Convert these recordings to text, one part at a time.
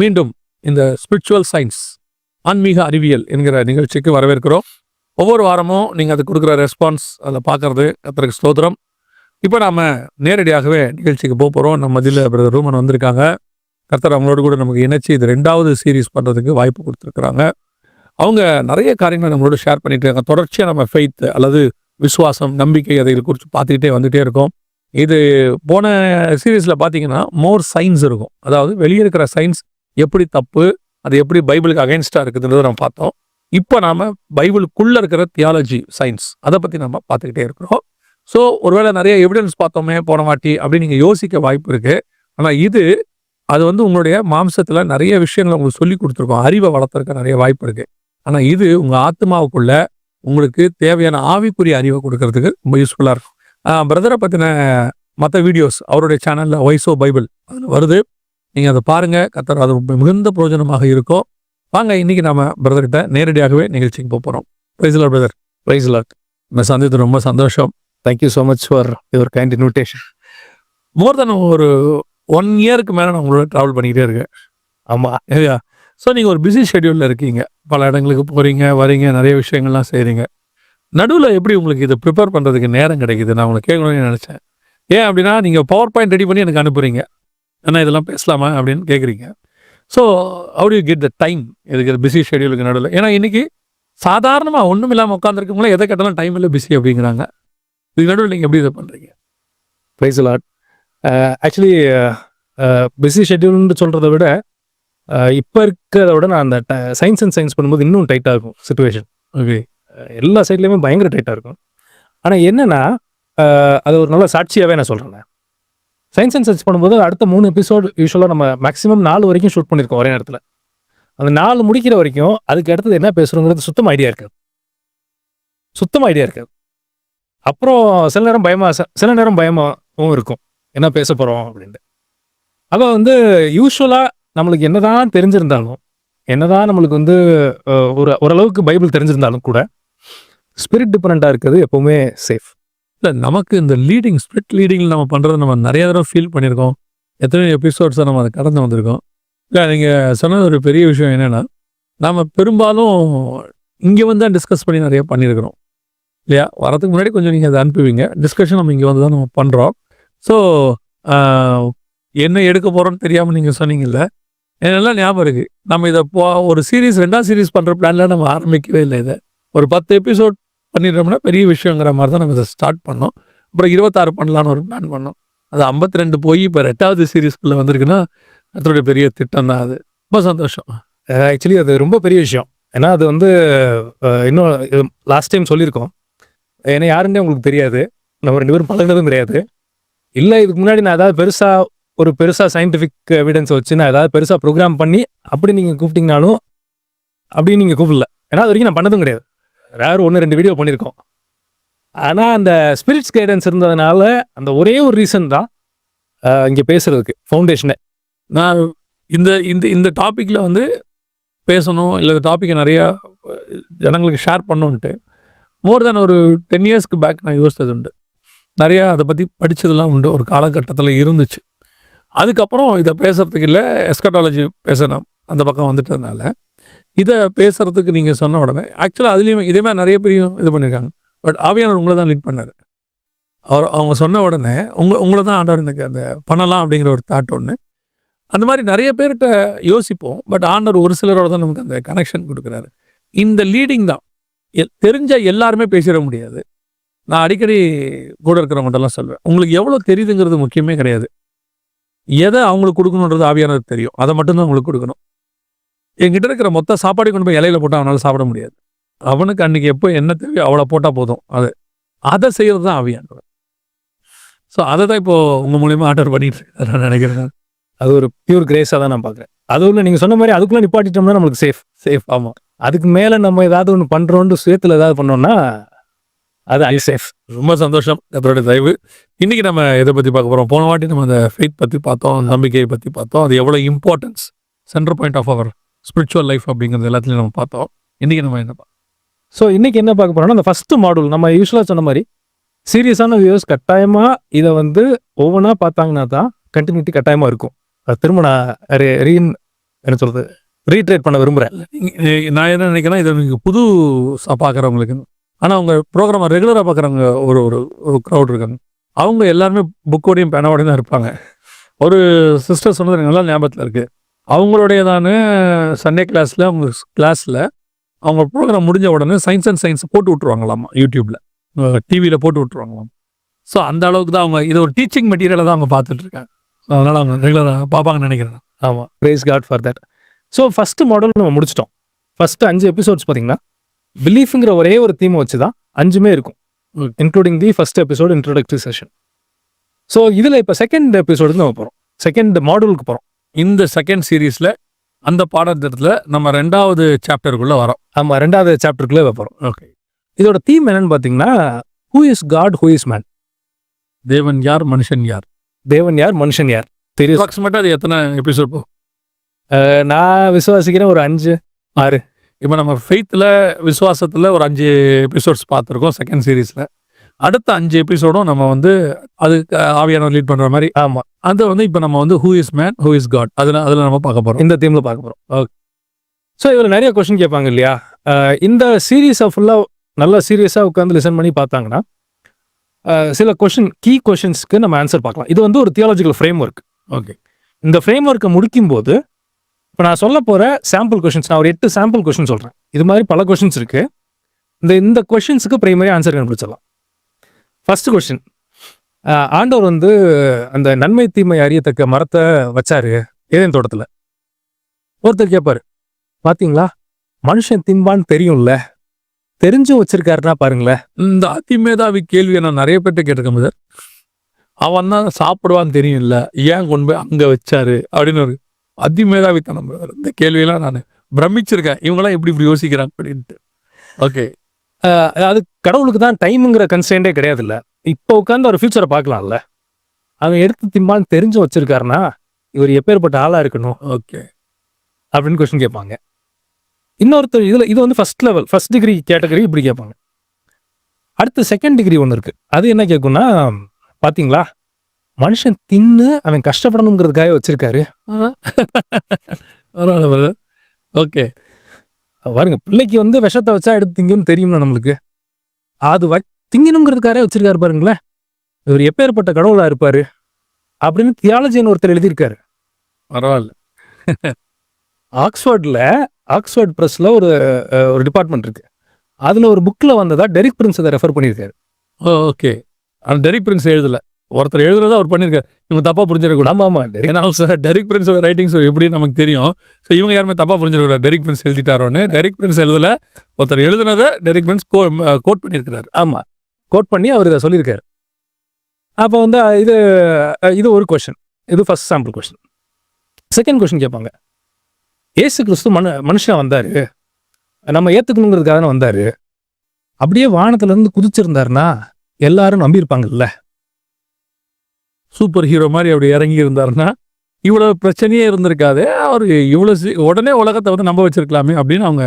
மீண்டும் இந்த spiritual science ஆன்மீக அறிவியல் என்கிற நிகழ்ச்சிக்கு வரவேற்கிறோம். ஒவ்வொரு வாரமும் நீங்கள் அது கொடுக்குற ரெஸ்பான்ஸ் அதில் பார்க்கறது கர்த்தருக்கு ஸ்தோத்திரம். இப்போ நாம் நேரடியாகவே நிகழ்ச்சிக்கு போக போகிறோம். நம்ம மதியில் பிரதர் ரூமன் வந்திருக்காங்க. கர்த்தர் அவங்களோட கூட நமக்கு இணைச்சி இது 2வது சீரீஸ் பண்ணுறதுக்கு வாய்ப்பு கொடுத்துருக்குறாங்க. அவங்க நிறைய காரியங்களை நம்மளோட ஷேர் பண்ணிட்டு இருக்காங்க. தொடர்ச்சியாக நம்ம ஃபெய்த் அல்லது விசுவாசம், நம்பிக்கை அதை குறித்து பார்த்துக்கிட்டே வந்துகிட்டே இருக்கோம். இது போன சீரீஸில் பார்த்தீங்கன்னா மோர் சயின்ஸ் இருக்கும். அதாவது வெளியே இருக்கிற சயின்ஸ் எப்படி தப்பு, அது எப்படி பைபிளுக்கு அகைன்ஸ்டாக இருக்குதுன்றதை நம்ம பார்த்தோம். இப்போ நாம் பைபிளுக்குள்ளே இருக்கிற தியாலஜி சயின்ஸ் அதை பற்றி நம்ம பார்த்துக்கிட்டே இருக்கிறோம். ஸோ ஒருவேளை நிறைய எவிடன்ஸ் பார்த்தோமே போன வாட்டி அப்படின்னு நீங்கள் யோசிக்க வாய்ப்பு இருக்குது. ஆனால் அது உங்களுடைய மாம்சத்தில் நிறைய விஷயங்களை உங்களுக்கு சொல்லி கொடுத்துருக்கோம். அறிவை வளர்த்துருக்க நிறைய வாய்ப்பு இருக்குது. ஆனால் இது உங்கள் ஆத்மாவுக்குள்ள உங்களுக்கு தேவையான ஆவிக்குரிய அறிவை கொடுக்கறதுக்கு ரொம்ப யூஸ்ஃபுல்லாக இருக்கும். பிரதரை பற்றின மற்ற வீடியோஸ் அவருடைய சேனலில் வைசோ பைபிள் அதில் வருது. நீங்கள் அதை பாருங்கள். கர்த்தர் அது மிகுந்த பிரயோஜனமாக இருக்கும். வாங்க இன்னைக்கு நம்ம பிரதர்கிட்ட நேரடியாகவே நிகழ்ச்சிக்கு போக போகிறோம். Praise the lord brother. Praise the lord. நம்ம சந்தித்து ரொம்ப சந்தோஷம். Thank you so much for your kind invitation. More then ஒரு 1 இயருக்கு மேலே நான் உங்களோட ட்ராவல் பண்ணிக்கிட்டே இருக்கேன். ஆமாம் இல்லையா? ஸோ நீங்கள் ஒரு பிஸி ஷெட்யூலில் இருக்கீங்க. பல இடங்களுக்கு போகிறீங்க, வரீங்க, நிறைய விஷயங்கள்லாம் செய்கிறீங்க. நடுவில் எப்படி உங்களுக்கு இதை ப்ரிப்பேர் பண்ணுறதுக்கு நேரம் கிடைக்குது? நான் உங்களை கேட்கணும்னு நினச்சேன். ஏன் அப்படின்னா நீங்கள் பவர் பாயிண்ட் ரெடி பண்ணி எனக்கு அனுப்புகிறீங்க. ஆனால் இதெல்லாம் பேசலாமா அப்படின்னு கேட்குறீங்க. So how to you get the time இதுக்கு பிஸி ஷெட்யூலுக்கு நடுவில்? ஏன்னா இன்றைக்கி சாதாரணமாக ஒன்றும் இல்லாமல் உட்காந்துருக்கவங்களே எதை கேட்டாலும் டைம் இல்லை, பிஸி அப்படிங்கிறாங்க. இதுக்கு நடுவில் நீங்கள் எப்படி இதை பண்ணுறீங்க? Praise the lord. Actually busy ஷெட்யூல்னு சொல்கிறத விட இப்போ இருக்கிறத விட நான் அந்த சயின்ஸ் அண்ட் சயின்ஸ் பண்ணும்போது இன்னும் டைட்டாக இருக்கும் சுச்சுவேஷன். ஓகே. எல்லா சைட்லேயுமே பயங்கர டைட்டாக இருக்கும். ஆனால் என்னென்னா அது ஒரு நல்ல சாட்சியாகவே நான் சொல்கிறேன். சயின்ஸ் அண்ட் சயின்ஸ் பண்ணும்போது அடுத்த 3 எபிசோடு யூஸ்வலாக நம்ம மேக்ஸிமம் 4 வரைக்கும் ஷூட் பண்ணியிருக்கோம் ஒரே நேரத்தில். அந்த 4 முடிக்கிற வரைக்கும் அதுக்கு அடுத்தது என்ன பேசுகிறோங்கிறது சுத்தமாக ஐடியா இருக்காது. அப்புறம் சில நேரம் பயமாகவும் இருக்கும், என்ன பேச போகிறோம் அப்படின்ட்டு. அப்போ யூஸ்வலாக நம்மளுக்கு என்னதான் தெரிஞ்சிருந்தாலும், என்னதான் நம்மளுக்கு ஓரளவுக்கு பைபிள் தெரிஞ்சிருந்தாலும் கூட ஸ்பிரிட் டிபெண்ட்டாக இருக்கிறது எப்போவுமே சேஃப். இல்லை, நமக்கு இந்த ஸ்பிரிட் லீடிங்கில் நம்ம பண்ணுறது நம்ம நிறைய தடவை ஃபீல் பண்ணியிருக்கோம். எத்தனை எபிசோட்ஸை நம்ம அதை கடந்து வந்திருக்கோம். இல்லை, நீங்கள் சொன்னது ஒரு பெரிய விஷயம் என்னென்னா, நம்ம பெரும்பாலும் இங்கே தான் டிஸ்கஸ் பண்ணி நிறைய பண்ணியிருக்கிறோம் இல்லையா? வரதுக்கு முன்னாடி கொஞ்சம் நீங்கள் அதை அனுப்புவீங்க. டிஸ்கஷன் நம்ம இங்கே தான் நம்ம பண்ணுறோம். ஸோ என்ன எடுக்க போகிறோன்னு தெரியாமல் நீங்கள் சொன்னீங்கல்ல, என்னெல்லாம் ஞாபகம் இருக்குது. நம்ம இதை ஒரு சீரீஸ் 2வது சீரீஸ் பண்ணுற பிளானில் நம்ம ஆரம்பிக்கவே இல்லை. இதை ஒரு 10 எபிசோட் பண்ணிடுறோம்னா பெரிய விஷயங்கிற மாதிரி தான் நம்ம இதை ஸ்டார்ட் பண்ணோம். அப்புறம் 26 பண்ணலான்னு ஒரு பிளான் பண்ணோம். அது 52 போய் இப்போ 2வது சீரீஸ்க்குள்ளே வந்திருக்குன்னா அதோடைய பெரிய திட்டம் தான். அது ரொம்ப சந்தோஷம். ஆக்சுவலி அது ரொம்ப பெரிய விஷயம். ஏன்னா அது இன்னும் லாஸ்ட் டைம் சொல்லியிருக்கோம், ஏன்னா யாருன்னே உங்களுக்கு தெரியாது, நம்ம 2 பேரும் பழகினதும் கிடையாது. இல்லை, இதுக்கு முன்னாடி நான் ஏதாவது பெருசாக சயின்டிஃபிக் எவிடன்ஸ் வச்சு நான் ஏதாவது பெருசாக ப்ரோக்ராம் பண்ணி அப்படி நீங்கள் கூப்பிட்டீங்கனாலும் அப்படின்னு நீங்கள் கூப்பிடல. ஏன்னா அது வரைக்கும் நான் பண்ணதும் கிடையாது. வேறு 1-2 வீடியோ பண்ணியிருக்கோம். ஆனால் அந்த ஸ்பிரிட்ஸ் கைடன்ஸ் இருந்ததுனால அந்த ஒரே ஒரு ரீசன் தான் இங்கே பேசுகிறதுக்கு ஃபவுண்டேஷனே. நான் இந்த டாப்பிக்கில் பேசணும், இல்லை இந்த டாப்பிக்கை நிறையா ஜனங்களுக்கு ஷேர் பண்ணணுன்ட்டு மோர் தென் ஒரு 10 இயர்ஸ்க்கு பேக் நான் யோசித்தது உண்டு. நிறையா அதை பற்றி படித்ததெல்லாம் உண்டு, ஒரு காலகட்டத்தில் இருந்துச்சு. அதுக்கப்புறம் இதை பேசுகிறதுக்கு இல்லை, எஸ்கட்டாலஜி பேசணும் அந்த பக்கம் வந்துட்டதுனால இதை பேசுகிறதுக்கு நீங்கள் சொன்ன உடனே ஆக்சுவலாக அதுலேயும் இதே மாதிரி நிறைய பேரையும் இது பண்ணியிருக்காங்க. பட் ஆவியானவர் உங்களை தான் லீட் பண்ணார். அவங்க சொன்ன உடனே உங்களை தான் ஆண்டவர் எனக்கு அந்த பண்ணலாம் அப்படிங்கிற ஒரு தாட் ஒன்று. அந்த மாதிரி நிறைய பேர்கிட்ட யோசிப்போம். பட் ஆண்டவர் ஒரு சிலரோட தான் நமக்கு அந்த கனெக்ஷன் கொடுக்குறாரு. இந்த லீடிங் தான் தெரிஞ்ச எல்லாருமே பேசிட முடியாது. நான் அடிக்கடி கூட இருக்கிறவங்கள்ட்டெல்லாம் சொல்வேன், உங்களுக்கு எவ்வளோ தெரியுதுங்கிறது முக்கியமே கிடையாது. எதை அவங்களுக்கு கொடுக்கணுன்றது ஆவியானது தெரியும். அதை மட்டும்தான் அவங்களுக்கு கொடுக்கணும். என்கிட்ட இருக்கிற மொத்த சாப்பாடு கொண்டு போய் இலையில போட்டால் அவனால் சாப்பிட முடியாது. அவனுக்கு அன்றைக்கி எப்போ என்ன தேவையோ அவ்வளோ போட்டால் போதும். அதை செய்கிறது தான் ஆவியானவர். ஸோ அதை தான் இப்போது உங்கள் மூலியமாக ஆர்டர் பண்ணிட்டு இருக்கேன் நான் நினைக்கிறேன். அது ஒரு பியூர் கிரேஸாக தான் நான் பார்க்குறேன். அதுக்குள்ள நீங்கள் சொன்ன மாதிரி அதுக்குள்ளே நிப்பாட்டிட்டோம்னா நம்மளுக்கு சேஃப். ஆமாம், அதுக்கு மேலே நம்ம ஏதாவது ஒன்று பண்ணுறோன்னு சுயத்தில் ஏதாவது பண்ணோம்னா அது அன்சேஃப். ரொம்ப சந்தோஷம் அவரோட தயவு. இன்றைக்கி நம்ம எதை பற்றி பார்க்க போகிறோம்? போன வாட்டி நம்ம அந்த ஃபெய்த் பற்றி பார்த்தோம், நம்பிக்கையை பற்றி பார்த்தோம். அது எவ்வளோ importance, centre point of our spiritual life அப்படிங்கிறது எல்லாத்துலையும் நம்ம பார்த்தோம். இன்றைக்கி நம்ம என்ன ஸோ இன்றைக்கி என்ன பார்க்க போகிறோம்னா, அந்த ஃபஸ்ட்டு மாடல் நம்ம யூஸ்வலாக சொன்ன மாதிரி சீரியஸான வியூஸ் கட்டாயமாக இதை ஒவ்வொன்றா பார்த்தாங்கன்னா தான் கண்டினியூட்டி கட்டாயமாக இருக்கும். அது திரும்ப நான் என்ன சொல்றது ரீட்ரேட் பண்ண விரும்புகிறேன். நான் என்ன நினைக்கிறேன்னா இது நீங்கள் புது பார்க்குறவங்களுக்கு, ஆனால் அவங்க ப்ரோக்ராமை ரெகுலராக பார்க்குறவங்க ஒரு ஒரு ஒரு க்ரௌட் இருக்காங்க. அவங்க எல்லாருமே புக்கோடையும் பேனாவோடையும் தான் இருப்பாங்க. ஒரு சிஸ்டர் சொன்னது எனக்கு நல்லா ஞாபகத்தில் இருக்குது. அவங்களுடையதான சண்டே கிளாஸில் அவங்க கிளாஸில் அவங்க ப்ரோக்ராம் முடிஞ்ச உடனே சயின்ஸ் அண்ட் சயின்ஸ் போட்டு விட்ருவாங்களாமா, யூடியூப்பில் டிவியில் போட்டு விட்ருவாங்களாம். ஸோ அந்த அளவுக்கு தான் அவங்க இது ஒரு டீச்சிங் மெட்டீரியலை தான் அவங்க பார்த்துட்ருக்காங்க. ஸோ அதனால் அவங்க ரெகுலராக பார்ப்பாங்கன்னு நினைக்கிறேன். ஆமாம், praise God for that. So first model நம்ம முடிச்சிட்டோம். ஃபஸ்ட்டு 5 எபிசோட்ஸ் பார்த்தீங்கன்னா பிலீஃப்ங்கிற ஒரே ஒரு தீமை வச்சு தான் 5மே இருக்கும், including the first episode introductory session. So இதில் இப்போ செகண்ட் எபிசோடுக்கு நம்ம போகிறோம், செகண்ட் மாடலுக்கு போகிறோம். இந்த செகண்ட் சீரீஸில் அந்த பாடத்திட்டத்தில் நம்ம 2வது சாப்டருக்குள்ளே வரோம். ஆமாம், 2வது சாப்டருக்குள்ளே போகிறோம். ஓகே, இதோட தீம் என்னன்னு பார்த்தீங்கன்னா who is God, who is man. தேவன் யார், மனுஷன் யார். தேவன் யார், மனுஷன் யார் தெரியும். அப்ராக்சிமேட்டாக அது எத்தனை எபிசோட் போகும்? நான் விசுவாசிக்கிறேன் ஒரு 5, 6. இப்போ நம்ம ஃபெய்த்தில் விசுவாசத்தில் ஒரு 5 எபிசோட்ஸ் பார்த்துருக்கோம் செகண்ட் சீரீஸில். அடுத்த 5 எபிசோடும் நம்ம வந்து அது ஆவியானவர் லீட் பண்ணுற மாதிரி. ஆமாம், அது வந்து இப்போ நம்ம வந்து who is man, who is God, அதில் நம்ம பார்க்க போகிறோம். இந்த தீமில் பார்க்க போகிறோம். ஓகே. ஸோ இதில் நிறைய கொஷின் கேட்பாங்க இல்லையா? இந்த சீரீஸை ஃபுல்லாக நல்லா சீரியஸாக உட்காந்து லிசன் பண்ணி பார்த்தாங்கன்னா சில கீ கொஷின்ஸ்க்கு நம்ம ஆன்சர் பார்க்கலாம். இது வந்து ஒரு தியாலஜிக்கல் ஃப்ரேம் ஒர்க். ஓகே, இந்த ஃப்ரேம் ஒர்க்கை முடிக்கும்போது இப்போ நான் சொல்ல போகிற சாம்பிள் கொஷின்ஸ், நான் ஒரு 8 சாம்பிள் கொஷின் சொல்கிறேன். இது மாதிரி பல கொஷின்ஸ் இருக்குது. இந்த கொஷின்ஸுக்கு பிரைமரி ஆன்சர் கண்டுபிடிச்சிடலாம். ஃபர்ஸ்ட் கொஷின், ஆண்டவர் வந்து அந்த நன்மை தீமை அறியத்தக்க மரத்தை வச்சாரு ஏதேன் தோட்டத்தில். ஒருத்தர் கேட்பாரு, பார்த்தீங்களா மனுஷன் திம்பான்னு தெரியும்ல, தெரிஞ்சும் வச்சிருக்காருன்னா பாருங்களேன். இந்த அதிமேதாவி கேள்வியை நான் நிறைய பேர்ட்ட கேட்டிருக்கேன் சார். அவன் தான் சாப்பிடுவான்னு தெரியும்ல, ஏன் கொண்டு போய் அங்கே வச்சாரு அப்படின்னு ஒரு அதிமேதாவித்தனம். இந்த கேள்வியெல்லாம் நான் பிரமிச்சிருக்கேன், இவங்களாம் இப்படி யோசிக்கிறாங்க அப்படின்ட்டு. ஓகே, அது கடவுளுக்கு தான் டைமுங்கிற கன்ஸ்டன்டே கிடையாது. இல்லை, இப்போ உட்காந்து ஒரு ஃபியூச்சரை பார்க்கலாம்ல. அவன் எடுத்து திம்பான்னு தெரிஞ்சு வச்சிருக்காருன்னா இவர் எப்பேற்பட்ட ஆளாக இருக்கணும். ஓகே அப்படின்னு கொஸ்டின் கேட்பாங்க. இன்னொருத்தர் இது வந்து first level, first degree category இப்படி கேட்பாங்க. அடுத்து செகண்ட் டிகிரி ஒன்று இருக்கு. அது என்ன கேட்கும்னா, பார்த்தீங்களா மனுஷன் தின்னு அவன் கஷ்டப்படணுங்கிறதுக்காக வச்சிருக்காரு. ஓகே, பாருங்க, பிள்ளைக்கு வந்து விஷத்தை வச்சா எடுத்து திங்கன்னு தெரியும்னா நம்மளுக்கு, அது திங்கணுங்கிறதுக்காக வச்சிருக்காரு. பாருங்களேன், இவர் எப்பேற்பட்ட கடவுளா இருப்பாரு அப்படின்னு தியாலஜின்னு ஒருத்தர் எழுதியிருக்காரு. பரவாயில்ல. ஆக்ஸ்ஃபோர்ட் பிரஸ்ல ஒரு டிபார்ட்மெண்ட் இருக்கு. அதுல ஒரு புக்ல வந்ததா டெரிக் பிரின்ஸ் அதை ரெஃபர் பண்ணியிருக்காரு. ஓகே, ஆனால் டெரிக் பிரின்ஸ் எழுதல, ஒருத்தர் எழுதுறதா அவர் பண்ணியிருக்காரு. இவங்க தப்பா புரிஞ்சிடக்கூடாது. ஆமா, ஏன்னா டெரிக் பிரின்ஸ் ரைட்டிங்ஸ் எப்படி நமக்கு தெரியும். ஸோ இவங்க யாருமே தப்பா புரிஞ்சிடக்கூடாது, டெரிக் பிரின்ஸ் எழுதிட்டாரோன்னு. டெரிக் பிரின்ஸ் எழுதல, ஒருத்தர் எழுதுனதை டெரிக் பிரின்ஸ் கோட் பண்ணியிருக்கிறாரு. ஆமா, கோட் பண்ணி அவர் இதை சொல்லியிருக்காரு. அப்போ வந்து இது ஒரு கொஸ்டின். இது first sample question. Second question கேட்பாங்க, ஏசு கிறிஸ்து மனுஷனா வந்தாரு, நம்ம ஏத்துக்கணுங்கிறதுக்காக வந்தாரு, அப்படியே வானத்துல இருந்து குதிச்சிருந்தாருன்னா எல்லாரும் நம்பியிருப்பாங்கல்ல. சூப்பர் ஹீரோ மாதிரி அப்படி இறங்கி இருந்தாருன்னா இவ்வளவு பிரச்சனையே இருந்திருக்காது, அவர் இவ்வளவு உடனே உலகத்தை வந்து நம்ப வச்சிருக்கலாமே அப்படின்னு அவங்க.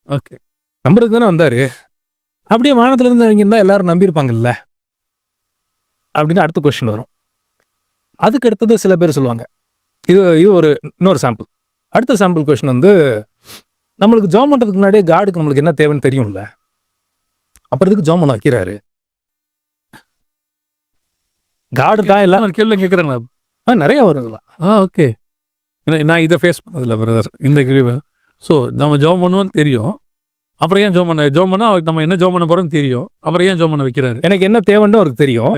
ஓகே, நம்புறதுக்கு தானே வந்தாரு, அப்படியே வானத்துல இருந்து இறங்கியிருந்தா எல்லாரும் நம்பியிருப்பாங்கல்ல அப்படின்னு அடுத்த கொஸ்டின் வரும். அதுக்கு அடுத்தது சில பேர் சொல்லுவாங்க, இது இன்னொரு சாம்பிள். அடுத்த சாம்பிள் கொஸ்டின் வந்து, நம்மளுக்கு ஜாம் பண்றதுக்கு முன்னாடியே காடுக்கு நம்மளுக்கு என்ன தேவைன்னு தெரியும்ல, அப்புறம் இதுக்கு ஜாம் பண்ண வைக்கிறாரு. காடு தான் எல்லாம் கேள்வி கேட்குறாங்களா? நிறைய வருங்களா? ஓகே, நான் இதை ஃபேஸ் பண்ணதில்ல பிரதர், இந்த கேள்வி. ஸோ நம்ம ஜாம் பண்ணுவோன்னு தெரியும், அப்புறம் ஏன் ஜாம் பண்ணா நம்ம என்ன ஜாம் பண்ண போறோம்னு தெரியும், அப்புறம் ஏன் ஜாம் பண்ண வைக்கிறாரு? எனக்கு என்ன தேவைன்னு அவருக்கு தெரியும்.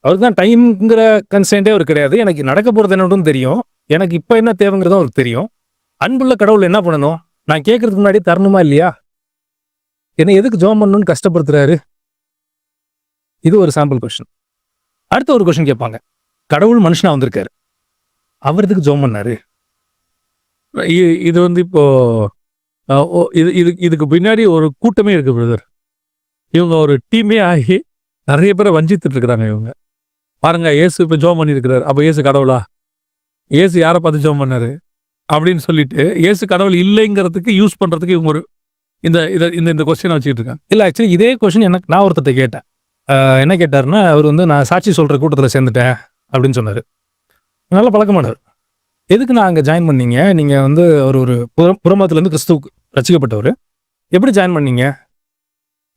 அவருக்கு தான் டைம்ங்கிற கன்ஸ்டன்டே அவருக்கு கிடையாது. எனக்கு நடக்க போறது என்னன்னு தெரியும், எனக்கு இப்போ என்ன தேவைங்கிறதும் அவருக்கு தெரியும். அன்புள்ள கடவுள் என்ன பண்ணணும், நான் கேட்கறதுக்கு முன்னாடி தரணுமா இல்லையா? என்ன எதுக்கு ஜாம் பண்ணணும்னு கஷ்டப்படுத்துறாரு? இது ஒரு சாம்பிள் கொஸ்டின். அடுத்த ஒரு கொஸ்டின் கேட்பாங்க, கடவுள் மனுஷனா வந்திருக்காரு, அவர் எதுக்கு ஜாம் பண்ணாரு? இது வந்து இப்போ இதுக்கு பின்னாடி ஒரு கூட்டமே இருக்கு பிரதர். இவங்க ஒரு டீமே ஆகி நிறைய பேரை வஞ்சித்துட்டு இருக்கிறாங்க. இவங்க பாருங்க, ஏசு இப்போ ஜோம் பண்ணியிருக்கிறாரு, அப்போ ஏசு கடவுளா? ஏசு யாரை பார்த்து ஜோம் பண்ணாரு அப்படின்னு சொல்லிட்டு ஏசு கடவுள் இல்லைங்கிறதுக்கு யூஸ் பண்றதுக்கு இவங்க ஒரு இந்த கொஸ்டினை வச்சுக்கிட்டு இருக்காங்க. இல்லை, ஆக்சுவலி இதே கொஸ்டின் எனக்கு நான் ஒருத்தத்தை கேட்டேன். என்ன கேட்டாருன்னா, அவர் வந்து நான் சாட்சி சொல்ற கூட்டத்தில் சேர்ந்துட்டேன் அப்படின்னு சொன்னாரு. நல்ல பழக்கமானவர். எதுக்கு நான் அங்கே ஜாயின் பண்ணீங்க? நீங்கள் வந்து ஒரு புறமதத்துலேருந்து கிறிஸ்துவுக்கு ரசிக்கப்பட்டவர், எப்படி ஜாயின் பண்ணீங்க?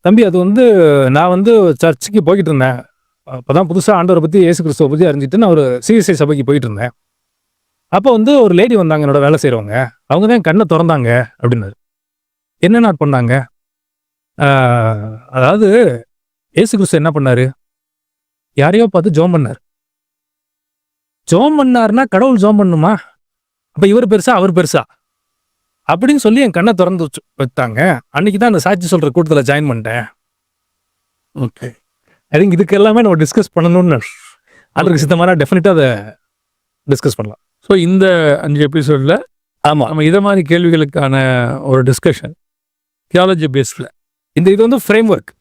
தம்பி, அது வந்து நான் வந்து சர்ச்சுக்கு போய்கிட்டு இருந்தேன். அப்போ தான் புதுசாக ஆண்டவரை பற்றி, இயேசு கிறிஸ்துவை பற்றி அறிஞ்சிட்டு நான் ஒரு சிஎஸ்ஐ சபைக்கு போயிட்டு இருந்தேன். அப்போ வந்து ஒரு லேடி வந்தாங்க, என்னோட வேலை செய்கிறவங்க. அவங்க தான் என் கண்ணை திறந்தாங்க அப்படின்னாரு. என்ன நாட் பண்ணாங்க? அதாவது இயேசு கிறிஸ்து என்ன பண்ணாரு? யாரையோ பார்த்து ஜோம் பண்ணார். ஜோம் பண்ணாருன்னா கடவுள் ஜோம் பண்ணுமா? அப்போ இவர் பெருசா அவர் பெருசா அப்படின்னு சொல்லி என் கண்ணை திறந்து வைத்தாங்க. அன்னைக்கு தான் அந்த சாட்சி சொல்கிற கூட்டத்தில் ஜாயின் பண்ணிட்டேன். ஓகே, ஐ திங்க் இதுக்கு எல்லாமே நம்ம டிஸ்கஸ் பண்ணணும்னு அதுக்கு சித்தமான டெஃபினட்டாக அதை டிஸ்கஸ் பண்ணலாம். ஸோ இந்த 5 எபிசோடில் ஆமாம், நம்ம இதை மாதிரி கேள்விகளுக்கான ஒரு டிஸ்கஷன் தியாலஜி பேஸில் இது வந்து framework.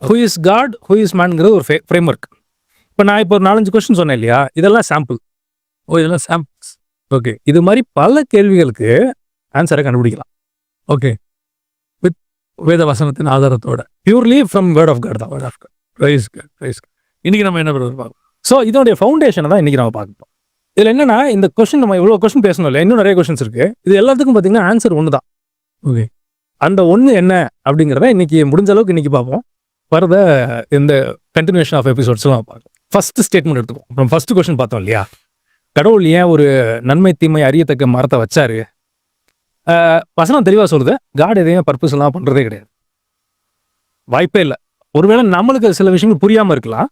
Who is God, who is மேன்ங்கிறது ஒரு ஃப்ரேம் ஒர்க். இப்போ நான் இப்போ ஒரு 4-5 கொஸ்டின் சொன்னேன் இல்லையா, இதெல்லாம் சாம்பிள். இதெல்லாம் சாம்பிள்ஸ். ஓகே, இது மாதிரி பல கேள்விகளுக்கு ஆன்சரை கண்டுபிடிக்கலாம். ஓகே, வித் வேத வசனத்தின் ஆதாரத்தோட, purely from word of God தான். Word of God. ரைஸ் இன்னைக்கு நம்ம என்ன பார்க்கலாம்? ஸோ இதோடைய ஃபவுண்டேஷனை தான் இன்னைக்கு நம்ம பார்க்கணும். இதில் என்னன்னா, இந்த கொஸ்டின் நம்ம இவ்வளோ கொஸ்டின் பேசணும் இல்லை, இன்னும் நிறைய கொஸ்டின்ஸ் இருக்கு. இது எல்லாத்துக்கும் பார்த்தீங்கன்னா ஆன்சர் ஒன்று தான். ஓகே, அந்த ஒன்று என்ன அப்படிங்கிறத இன்னைக்கு முடிஞ்ச அளவுக்கு இன்னைக்கு பார்ப்போம். வரத இந்த கண்டினியூஷன் ஆஃப் எபிசோட்ஸ்லாம் பார்ப்போம். ஃபர்ஸ்ட் ஸ்டேட்மெண்ட் எடுத்துக்கோம். அப்புறம் ஃபர்ஸ்ட் கொஸ்டின் பார்த்தோம் இல்லையா, கடவுள் ஏன் ஒரு நன்மை தீமை அறியத்தக்க மரத்தை வச்சாரு? வசனம் தெளிவாக சொல்லுது, காட் எதையும் பர்பஸ் எல்லாம் பண்ணுறதே கிடையாது. வாய்ப்பே இல்லை. ஒருவேளை நம்மளுக்கு சில விஷயங்கள் புரியாமல் இருக்கலாம்,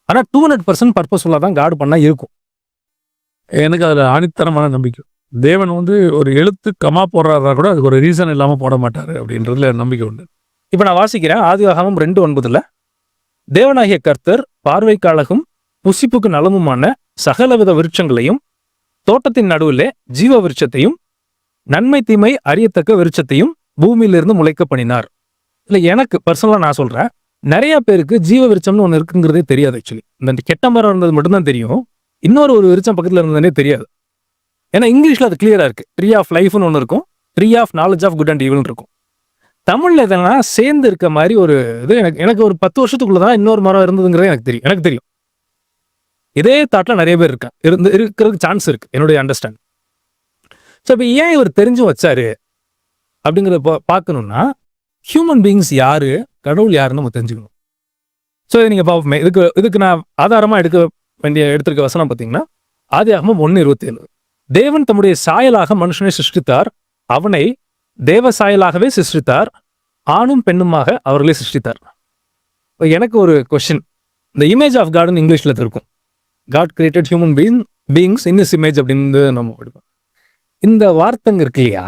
ஆனால் 200% பர்பஸ்ஃபுல்லாக தான் காட் பண்ணால் இருக்கும். எனக்கு அதில் ஆணித்தரமான நம்பிக்கை. தேவன் வந்து ஒரு எழுத்து கமா போடுறாரா கூட அதுக்கு ஒரு ரீசன் இல்லாமல் போட மாட்டார் அப்படின்றதுல நம்பிக்கை உண்டு. இப்போ நான் வாசிக்கிறேன், ஆதியாகமம் 2:9. தேவனாகிய கர்த்தர் பார்வைக்கு அழகும் புசிப்புக்கு நலமுமான சகலவித விருட்சங்களையும் தோட்டத்தின் நடுவிலே ஜீவ விருட்சத்தையும் நன்மை தீமை அறியத்தக்க விருட்சத்தையும் பூமியிலிருந்து முளைக்க பண்ணினார். இல்லை, எனக்கு பர்சனலாக நான் சொல்கிறேன், நிறைய பேருக்கு ஜீவ விருட்சம்னு ஒன்று இருக்குங்கிறதே தெரியாது. ஆக்சுவலி இந்த கெட்ட மரம் இருந்தது மட்டும்தான் தெரியும், இன்னொரு விருட்சம் பக்கத்தில் இருந்ததுனே தெரியாது. ஏன்னா இங்கிலீஷில் அது கிளியராக இருக்குது. ட்ரீ ஆஃப் லைஃப்னு ஒன்று இருக்கும், tree of knowledge of good and ஈவில்னு இருக்கும். தமிழில் எதனா சேர்ந்து இருக்க மாதிரி ஒரு இது எனக்கு ஒரு 10 வருஷத்துக்குள்ள தான் இன்னொரு மரம் இருந்ததுங்கிறதே எனக்கு தெரியும். இதே தாட்டில் நிறைய பேர் இருக்கிறதுக்கு சான்ஸ் இருக்கு, என்னுடைய அண்டர்ஸ்டாண்ட். ஸோ இப்போ ஏன் இவர் தெரிஞ்சும் வச்சாரு அப்படிங்கிறத பார்க்கணும்னா, ஹியூமன் பீயிங்ஸ் யாரு, கடவுள் யாருன்னு நம்ம தெரிஞ்சுக்கணும். ஸோ இதை நீங்கள் பார்ப்போமே. இதுக்கு நான் ஆதாரமாக எடுத்திருக்க வசனம் பார்த்தீங்கன்னா, ஆதியாகமம் 1:27. தேவன் தம்முடைய சாயலாக மனுஷனை சிருஷ்டித்தார், அவனை தேவ சாயலாகவே சிருஷ்டித்தார், ஆணும் பெண்ணுமாக அவர்களே சிருஷ்டித்தார். எனக்கு ஒரு கொஸ்டின், இந்த இமேஜ் ஆஃப் காட்னு இங்கிலீஷில் இருக்கும், God created human beings in his image அப்படின்னு நம்ம படிப்போம். இந்த வார்த்தைங்க இருக்கு இல்லையா,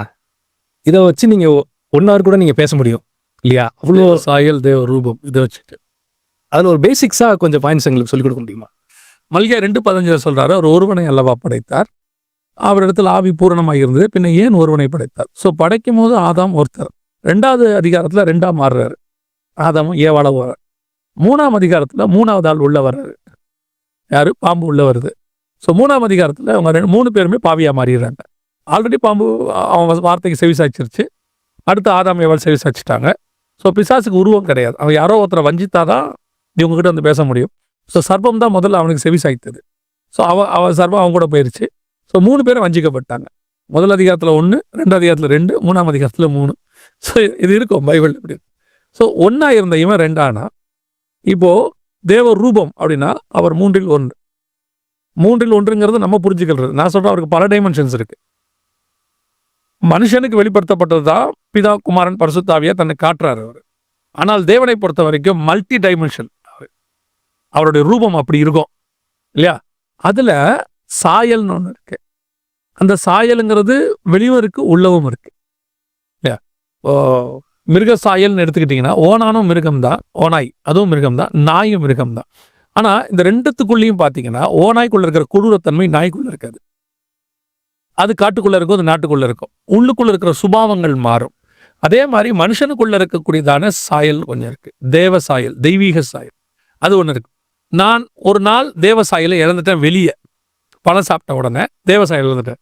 இதை வச்சு நீங்கள் 1 hour கூட நீங்கள் பேச முடியும் இல்லையா? அவ்வளோ சாயல் தேவ ரூபம் இதை வச்சுட்டு அதில் ஒரு பேசிக்ஸாக கொஞ்சம் பாயிண்ட்ஸ் எங்களுக்கு சொல்லிக் கொடுக்க முடியுமா? மல்கியா 2:15 சொல்றாரு, அவர் ஒருவனை அல்லவா படைத்தார், அவரிடத்தில் ஆவி பூரணமாக இருந்தது, பின்ன ஏன் ஒருவனை படைத்தார்? ஸோ படைக்கும் போது ஆதாம் ஒருத்தர், 2வது அதிகாரத்தில் 2ஆ மாறுறாரு, ஆதாமும் ஏவாள வர்றாரு. 3ஆம் அதிகாரத்தில் 3வது ஆள் உள்ள வர்றாரு, யாரு? பாம்பு உள்ள வருது. ஸோ 3ஆம் அதிகாரத்தில் அவங்க 3 பேருமே பாவியாக மாறிடுறாங்க. ஆல்ரெடி பாம்பு அவன் வார்த்தைக்கு செவிசாய்ச்சிருச்சு, அடுத்து ஆதாம் ஏவாள் செவிசாய்ச்சிட்டாங்க. ஸோ பிசாசுக்கு உருவம் கிடையாது, அவன் யாரோ ஒருத்தரை வஞ்சித்தாதான் இவங்ககிட்ட வந்து பேச முடியும். ஸோ சர்ப்பம் தான் முதல்ல அவனுக்கு செவிசாய்த்தது. ஸோ அவன் சர்ப்பம் அவன் கூட போயிடுச்சு. ஸோ 3 பேரும் வஞ்சிக்கப்பட்டாங்க. முதல் அதிகாரத்தில் 1, 2 அதிகாரத்தில் 2, 3ஆம் அதிகாரத்தில் 3. ஸோ இது இருக்கும் பைபிள் இப்படி. ஸோ 1ஆ இருந்த இவன் 2ஆனா, இப்போ தேவ ரூபம் அப்படின்னா அவர் 3இல் 1. 3இல் 1ங்கிறது நம்ம புரிஞ்சுக்கிறது. நான் சொல்றேன், அவருக்கு பல டைமென்ஷன்ஸ் இருக்கு. மனுஷனுக்கு வெளிப்படுத்தப்பட்டது தான் பிதா குமாரன் பரிசுத்தாவியா தன்னை காட்டுறாரு அவர். ஆனால் தேவனை பொறுத்த வரைக்கும் மல்டி டைமென்ஷன், அவருடைய ரூபம் அப்படி இருக்கும் இல்லையா? அதுல சாயல்னு ஒன்று இருக்கு. அந்த சாயலுங்கிறது வெளியும் இருக்கு, உள்ளவும் இருக்கு இல்லையா? மிருக சாயல்னு எடுத்துக்கிட்டிங்கன்னா, ஓனானும் மிருகம்தான், ஓனாய் அதுவும் மிருகம்தான், நாயும் மிருகம்தான். ஆனா இந்த 2த்துக்குள்ளேயும் பார்த்தீங்கன்னா, ஓனாய்க்குள்ள இருக்கிற கொடூரத்தன்மை நாய்க்குள்ள இருக்காது. அது காட்டுக்குள்ள இருக்கும், அது நாட்டுக்குள்ள இருக்கும். உள்ளுக்குள்ள இருக்கிற சுபாவங்கள் மாறும். அதே மாதிரி மனுஷனுக்குள்ள இருக்கக்கூடியதான சாயல் கொஞ்சம் இருக்கு, தேவ சாயல், தெய்வீக சாயல், அது ஒன்று இருக்கு. நான் ஒரு நாள் தேவ சாயலை இழந்துட்டேன். வெளியே பழம் சாப்பிட்ட உடனே தேவ சாயல் இழந்துட்டேன்.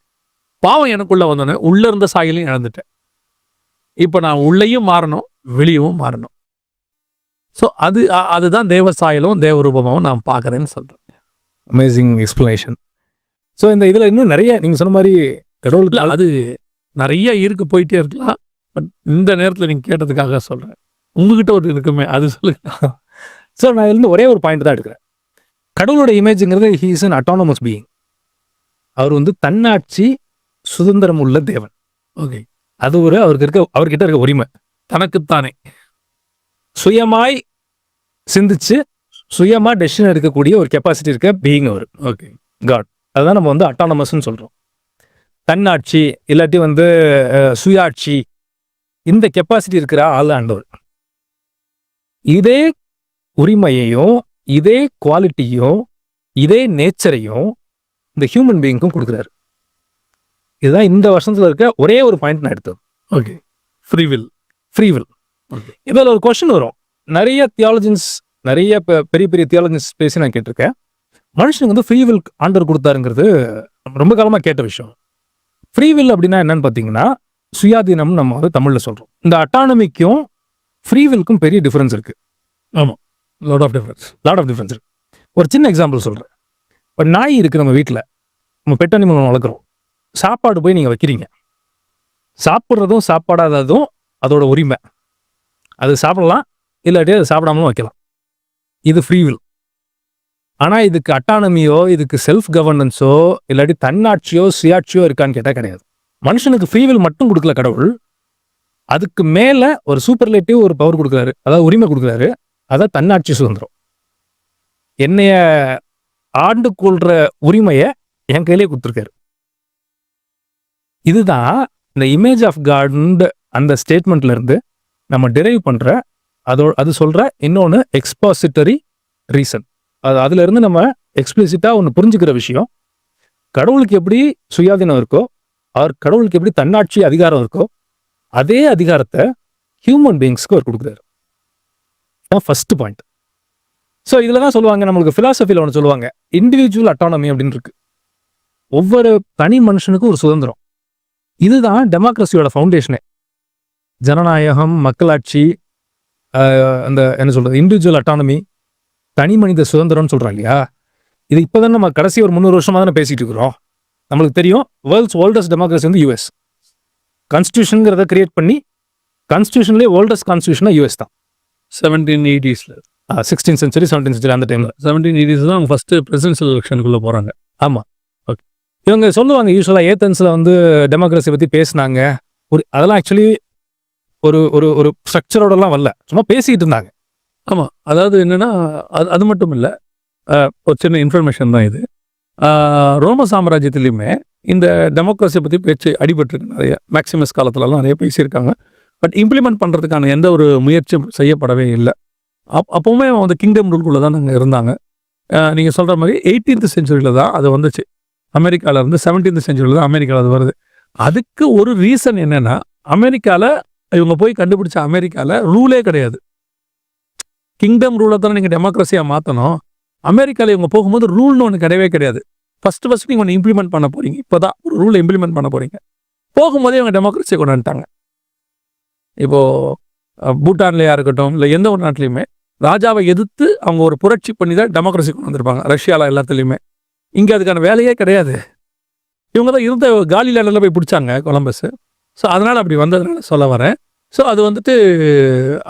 பாவம் எனக்குள்ள வந்தோடனே உள்ள இருந்த சாயலையும் இழந்துட்டேன். இப்போ நான் உள்ளேயும் மாறணும், வெளியவும் மாறணும். ஸோ அதுதான் தேவ சாயலும் தேவ ரூபமாகவும் நான் பார்க்குறேன்னு சொல்கிறேன். Amazing explanation. ஸோ இந்த இதில் இன்னும் நிறைய நீங்கள் சொன்ன மாதிரி கடவுளுக்கு இல்லை அது நிறைய இருக்கு போயிட்டே இருக்கலாம். பட் இந்த நேரத்தில் நீங்கள் கேட்டதுக்காக சொல்கிறேன். உங்ககிட்ட ஒரு இருக்குமே அது சொல்லுங்க. ஸோ நான் இருந்து ஒரே ஒரு பாயிண்ட் தான் எடுக்கிறேன். கடவுளோட இமேஜுங்கிறது he is an autonomous being. அவர் வந்து தன்னாட்சி சுதந்திரம் உள்ள தேவன். ஓகே, அது அவர்கிட்ட இருக்க உரிமை. தனக்குத்தானே சுயமாய் சிந்திச்சு சுயமா டெசிஷன் எடுக்கக்கூடிய ஒரு கெப்பாசிட்டி இருக்க பீயிங் அவர். Okay, God. அதுதான் நம்ம வந்து அட்டானமஸ்ன்னு சொல்றோம். தன்னாட்சி இல்லாட்டி வந்து சுயாட்சி, இந்த கெப்பாசிட்டி இருக்கிற ஆள் ஆண்டவர். இதே உரிமையையும் இதே குவாலிட்டியும் இதே நேச்சரையும் இந்த ஹியூமன் பீயிங்க்கும் கொடுக்குறாரு. இதுதான் இந்த வருஷத்துல இருக்க ஒரே ஒரு பாயிண்ட் நான் எடுத்தது. Okay, free will. ஓகே, இதில் ஒரு கொஸ்டின் வரும். நிறைய தியாலஜின்ஸ், நிறைய பெரிய பெரிய தியாலஜின்ஸ் பேசி நான் கேட்டிருக்கேன். மனுஷனுக்கு வந்து ஃப்ரீவில் ஆண்டவர் கொடுத்தாருங்கிறது ரொம்ப காலமாக கேட்ட விஷயம். ஃப்ரீவில் அப்படின்னா என்னன்னு பார்த்தீங்கன்னா சுயாதீனம் நம்ம வந்து தமிழில் சொல்கிறோம். இந்த அட்டானமிக்கும் ஃப்ரீவில்க்கும் பெரிய டிஃபரன்ஸ் இருக்கு. ஆமாம், லாட் ஆஃப் டிஃபரன்ஸ் இருக்கு. ஒரு சின்ன எக்ஸாம்பிள் சொல்கிறேன். இப்போ நாய் இருக்கு நம்ம வீட்டில், நம்ம பெட் அனிமல் வளர்க்குறோம். சாப்பாடு போய் நீங்கள் வைக்கிறீங்க. சாப்பிட்றதும் சாப்பாடாததும் அதோட உரிமை. அது சாப்பிடலாம், இல்லாட்டி அது சாப்பிடாமலும் வைக்கலாம். இது ஃப்ரீவில். ஆனால் இதுக்கு அட்டானமியோ இதுக்கு செல்ஃப் கவர்னன்ஸோ இல்லாட்டி தன்னாட்சியோ சுயாட்சியோ இருக்கான்னு கேட்டால் கிடையாது. மனுஷனுக்கு ஃப்ரீவில் மட்டும் கொடுக்கல கடவுள், அதுக்கு மேலே ஒரு சூப்பர்லேட்டிவ் ஒரு பவர் கொடுக்குறாரு, அதாவது உரிமை கொடுக்குறாரு. அதான் தன்னாட்சி சுதந்திரம். என்னைய ஆண்டு கொள்ற உரிமையை என் கையிலே கொடுத்துருக்காரு. இதுதான் இந்த இமேஜ் ஆஃப் காட் அந்த ஸ்டேட்மெண்ட்ல இருந்து நம்ம டிரைவ் பண்ற அது சொல்ற இன்னொன்று எக்ஸ்பாசிட்டரி ரீசன். அதுல இருந்து நம்ம எக்ஸ்பிளிசிட்டா ஒன்று புரிஞ்சுக்கிற விஷயம், கடவுளுக்கு எப்படி சுயாதீனம் இருக்கோ, கடவுளுக்கு எப்படி தன்னாட்சி அதிகாரம் இருக்கோ, அதே அதிகாரத்தை ஹியூமன் பீயிங்ஸ்க்கு அவர் கொடுக்குறாரு. First point. ஸோ இதில் தான் சொல்லுவாங்க, நம்மளுக்கு ஃபிலாசபியில் ஒன்று சொல்லுவாங்க, இண்டிவிஜுவல் அட்டானமி அப்படின்னு இருக்கு. ஒவ்வொரு தனி மனுஷனுக்கும் ஒரு சுதந்திரம். இதுதான் டெமோக்ரஸியோட ஃபவுண்டேஷனே. ஜனநாயகம், மக்களாட்சி, அந்த என்ன சொல்றது, இண்டிவிஜுவல் அட்டானமி, தனி மனித சுதந்திரம்னு சொல்றோம் இல்லையா. இது இப்போதான் நம்ம கடைசி ஒரு 300 வருஷமா தானே பேசிட்டு இருக்கிறோம். நம்மளுக்கு தெரியும் வேர்ல்ட்ஸ் ஓல்டஸ்ட் டெமோக்ரஸி வந்து யூஎஸ். கான்ஸ்டியூஷன்ங்கிறத கிரியேட் பண்ணி கான்ஸ்டியூஷன்லேயே ஓல்டஸ்ட் கான்ஸ்டியூஷனா யூஎஸ் தான். 1780s 16th century 17th century அந்த டைம்ல 1780s தான் அவங்க ஃபர்ஸ்ட் பிரசிடென்ஷியல் எலெக்ஷனுக்குள்ள போறாங்க. ஆமா, ஓகே. இவங்க சொல்லுவாங்க யூஸ்வலா ஏத்தன்ஸ்ல வந்து டெமோக்ரஸி பத்தி பேசினாங்க. அதெல்லாம் ஆக்சுவலி ஒரு ஒரு ஒரு ஸ்ட்ரக்சரோடலாம் வரல, சும்மா பேசிட்டு இருந்தாங்க. ஆமாம், அதாவது என்னன்னா அது மட்டும் இல்லை, ஒரு சின்ன இன்ஃபர்மேஷன் தான் இது. ரோம சாம்ராஜ்யத்திலையுமே இந்த டெமோக்ரஸியை பற்றி பேச்சு அடிபட்டுருக்கு. நிறைய மேக்சிமஸ் காலத்துலலாம் நிறைய பேசியிருக்காங்க. பட் இம்ப்ளிமெண்ட் பண்ணுறதுக்கான எந்த ஒரு முயற்சியும் செய்யப்படவே இல்லை. அப்போவுமே வந்து கிங்டம் ரூல்குள்ளே தான் நாங்கள் இருந்தாங்க. நீங்கள் சொல்கிற மாதிரி 18th centuryல தான் அது வந்துச்சு. அமெரிக்காவில் இருந்து 17th centuryல தான் அமெரிக்காவில் அது வருது. அதுக்கு ஒரு ரீசன் என்னென்னா, அமெரிக்காவில் இவங்க போய் கண்டுபிடிச்ச அமெரிக்காவில் ரூலே கிடையாது. கிங்டம் ரூலை தானே நீங்கள் டெமோக்ரஸியாக மாற்றணும். அமெரிக்காவில் இவங்க போகும்போது ரூல்னு ஒன்று கிடையவே கிடையாது. ஃபஸ்ட்டு நீங்கள் ஒன்று இம்ப்ளிமெண்ட் பண்ண போகிறீங்க, இப்போ தான் ஒரு ரூலை இம்ப்ளிமெண்ட் பண்ண போகிறீங்க. போகும்போதே இவங்க டெமோக்ரஸியை கொண்டு வந்துட்டாங்க. இப்போது பூட்டான்லையா இருக்கட்டும், இல்லை எந்த ஒரு நாட்டிலையுமே ராஜாவை எதிர்த்து அவங்க ஒரு புரட்சி பண்ணி தான் டெமோக்ரஸி கொண்டு வந்திருப்பாங்க. ரஷ்யாவில் எல்லாத்துலேயுமே. இங்கே அதுக்கான வேலையே கிடையாது. இவங்க தான் இருந்த காலி லேண்டில் போய் பிடிச்சாங்க கொலம்பஸ். ஸோ அதனால் அப்படி வந்ததுனால சொல்ல வரேன். ஸோ அது வந்துட்டு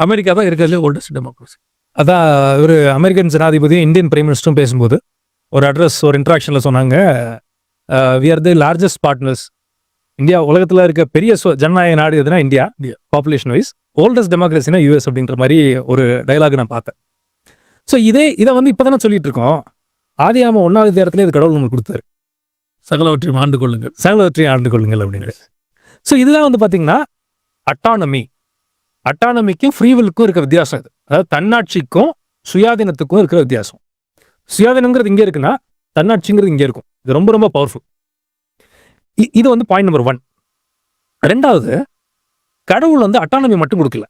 அமெரிக்கா தான் இருக்கிறதுலே ஓல்டஸ்ட் டெமோக்ரஸி. அதான் ஒரு அமெரிக்கன் ஜனாதிபதி இந்தியன் பிரைம் மினிஸ்டரும் பேசும்போது ஒரு அட்ரஸ், ஒரு இன்ட்ராக்ஷனில் சொன்னாங்க, we are the largest partners. India உலகத்தில் இருக்க பெரிய ஜனநாயக நாடு எதுனா இந்தியா, பாப்புலேஷன் வைஸ். ஓல்டஸ்ட் டெமோக்ரஸினா யூஎஸ் அப்படின்ற மாதிரி ஒரு டைலாக் நான் பார்த்தேன். ஸோ இதை வந்து இப்போ தானே சொல்லிட்டு இருக்கோம். ஆதியாம 1வது அதிகாரத்திலே இது கடவுள் நமக்கு கொடுத்தாரு, சகலவற்றையும் ஆண்டு கொள்ளுங்கள், சகலவற்றையும் ஆண்டு கொள்ளுங்கள் அப்படின்னு. ஸோ இதுதான் வந்து பார்த்தீங்கன்னா அட்டானமிக்கும் ஃப்ரீவிலுக்கும் இருக்க வித்தியாசம். இது அதாவது தன்னாட்சிக்கும் சுயாதீனத்துக்கும் இருக்கிற வித்தியாசம். சுயாதீனங்கிறது இங்கே இருக்குன்னா தன்னாட்சிங்கிறது இங்கே இருக்கும். இது ரொம்ப ரொம்ப பவர்ஃபுல். இது வந்து பாயிண்ட் நம்பர் 1. ரெண்டாவது, கடவுள் வந்து அட்டானமி மட்டும் கொடுக்கல,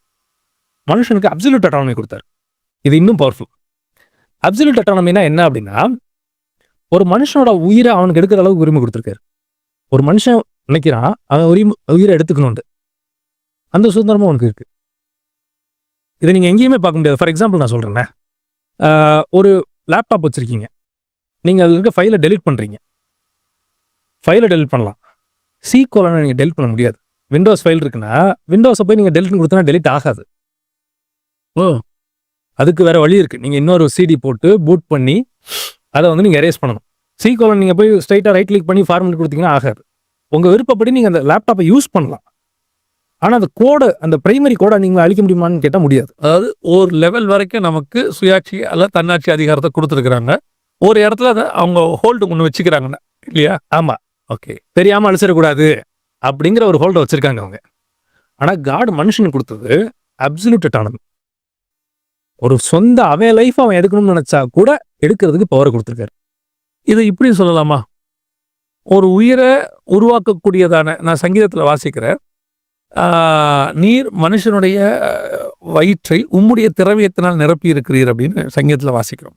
மனுஷனுக்கு அப்சல்யூட் அட்டானமி கொடுத்தாரு. இது இன்னும் பவர்ஃபுல். அப்சல்யூட் அட்டானமினா என்ன அப்படின்னா, ஒரு மனுஷனோட உயிரை அவனுக்கு எடுக்கிற அளவுக்கு உரிமை கொடுத்துருக்காரு. ஒரு மனுஷன் நினைக்கிறான் அவன் உயிரை எடுத்துக்கணும்னு, அந்த சுதந்திரமும் அவனுக்கு இருக்கு. இதை நீங்க எங்கேயுமே பார்க்க முடியாது. ஃபார் எக்ஸாம்பிள் நான் சொல்றேன், ஒரு லேப்டாப் வச்சிருக்கீங்க, நீங்க அதில் இருக்க ஃபைலை டெலீட் பண்றீங்க. ஃபைலை டெலிட் பண்ணலாம். C:, நீங்கள் டெலிட் பண்ண முடியாது. விண்டோஸ் ஃபைல் இருக்குன்னா விண்டோஸை போய் நீங்கள் டெலிட்னு கொடுத்தா டெலிட் ஆகாது. ஓ அதுக்கு வேற வழி இருக்கு. நீங்கள் இன்னொரு CD போட்டு பூட் பண்ணி அதை வந்து நீங்கள் எரேஸ் பண்ணணும். C:, நீங்கள் போய் ஸ்ட்ரைட்டாக ரைட் கிளிக் பண்ணி ஃபார்மேட் கொடுத்தீங்கன்னா ஆகாது. உங்கள் விருப்பப்படி நீங்கள் அந்த லேப்டாப்பை யூஸ் பண்ணலாம். ஆனால் அந்த கோடை, அந்த பிரைமரி கோடை நீங்கள் அழிக்க முடியுமான்னு கேட்டால் முடியாது. அதாவது ஒரு லெவல் வரைக்கும் நமக்கு சுயாட்சி அல்ல தன்னாட்சி அதிகாரத்தை கொடுத்துருக்குறாங்க. ஒரு இடத்துல அதை அவங்க ஹோல்டு ஒன்று வச்சுக்கிறாங்கண்ணா இல்லையா? ஆமாம், ஓகே. தெரியாமல் அழிச்சிடக்கூடாது அப்படிங்கிற ஒரு ஹோல்டை வச்சிருக்காங்க அவங்க. ஆனால் காட் மனுஷனுக்கு கொடுத்தது அப்சல்யூட் அட்டானமி. ஒரு சொந்த அவன் லைஃப் அவன் எடுக்கணும்னு நினைச்சா கூட எடுக்கிறதுக்கு பவரை கொடுத்துருக்காரு. இது இப்படி சொல்லலாமா? ஒரு உயிரை உருவாக்கக்கூடியதான, நான் சங்கீதத்தில் வாசிக்கிறேன், நீர் மனுஷனுடைய வயிற்றை உம்முடைய திரவியத்தினால் நிரப்பி இருக்கிறீர் அப்படின்னு சங்கீதத்தில் வாசிக்கிறோம்.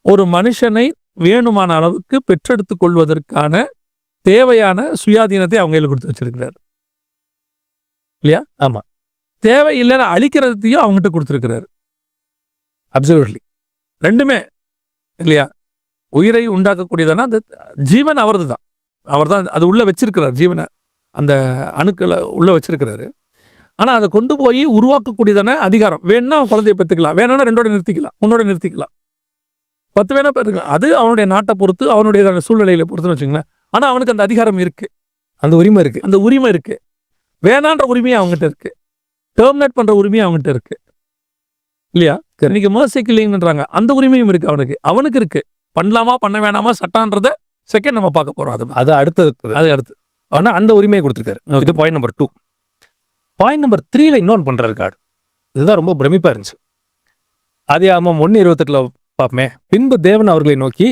ஒரு மனுஷனை வேணுமான அளவுக்கு பெற்றெடுத்துக் கொள்வதற்கான தேவையான சுயாதீனத்தை அவங்க கையில் கொடுத்து வச்சிருக்கிறார் இல்லையா? ஆமா, தேவை இல்லைன்னு அழிக்கிறதையும் அவங்ககிட்ட கொடுத்துருக்கிறாரு. அப்சல்யூட்லி, ரெண்டுமே இல்லையா? உயிரை உண்டாக்கக்கூடியதான அந்த ஜீவன் அவரது தான், அவர் தான் அது உள்ள வச்சிருக்கிறார். ஜீவனை அந்த அணுக்களை உள்ள வச்சிருக்கிறாரு. ஆனா அதை கொண்டு போய் உருவாக்கக்கூடியதான அதிகாரம். வேணும்னா குழந்தைய பெற்றுக்கலாம், வேணும்னா 2ஓட நிறுத்திக்கலாம், 1ஓட நிறுத்திக்கலாம், 10 வேணா பெற்றுக்கலாம். அது அவனுடைய நாட்டை பொறுத்து, அவனுடைய சூழ்நிலையில பொறுத்துன்னு வச்சுங்களேன். ஆனா அவனுக்கு அந்த அதிகாரம் இருக்கு, அந்த உரிமை இருக்கு. அந்த உரிமை இருக்கு. வேணான்ற உரிமையை அவங்ககிட்ட இருக்கு, டெர்மினேட் பண்ற உரிமையை அவங்ககிட்ட இருக்கு இல்லையா? இன்னைக்கு மர்சி கில்லிங்ன்றாங்க, அந்த உரிமையும் இருக்கு அவனுக்கு இருக்கு. பண்ணலாமா பண்ண வேணாமா சட்டான்றத செகண்ட் நம்ம பார்க்க போறோம். அது அடுத்து. ஆனா அந்த உரிமையை கொடுத்துருக்காரு. இது பாயிண்ட் நம்பர் 2. பாயிண்ட் நம்பர் 3ல இன்னொன்று பண்றாரு கார்டு. இதுதான் ரொம்ப பிரமிப்பா இருந்துச்சு. ஆதியாகமம் 1:28 பார்ப்போமே. பின்பு தேவன் அவர்களை நோக்கி,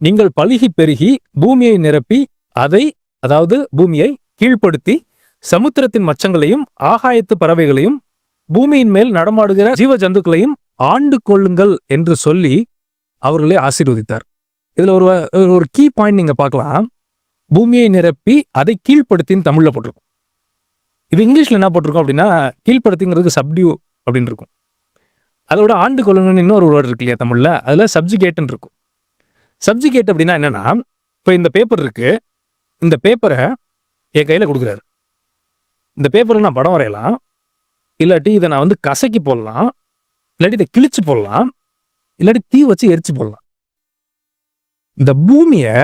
நீங்கள் பலுகி பெருகி பூமியை நிரப்பி அதை, அதாவது பூமியை கீழ்ப்படுத்தி சமுத்திரத்தின் மச்சங்களையும் ஆகாயத்து பறவைகளையும் பூமியின் மேல் நடமாடுகிற ஜீவ ஜந்துக்களையும் ஆண்டு கொள்ளுங்கள் என்று சொல்லி அவர்களை ஆசீர்வதித்தார். இதுல ஒரு கீ பாயிண்ட் நீங்க பார்க்கலாம். பூமியை நிரப்பி அதை கீழ்ப்படுத்தின்னு தமிழ்ல போட்டிருக்கும். இது இங்கிலீஷ்ல என்ன போட்டிருக்கோம் அப்படின்னா, கீழ்ப்படுத்திங்கிறதுக்கு சப்டியூ அப்படின்னு இருக்கும். அதோட ஆண்டு கொள்ளுங்கன்னு இன்னொரு வேர்டு இருக்கு இல்லையா தமிழ்ல, அதுல சப்ஜிகேட்னு இருக்கும். சப்ஜிகேட் அப்படின்னா என்னன்னா, இப்போ இந்த பேப்பர் இருக்கு, இந்த பேப்பரை என் கையில கொடுக்குறாரு. இந்த பேப்பரை நான் படம் வரையலாம், இல்லாட்டி இதை நான் வந்து கசக்கி போடலாம், இல்லாட்டி இதை கிழிச்சு போடலாம், இல்லாட்டி தீ வச்சு எரிச்சு போடலாம். இந்த பூமியை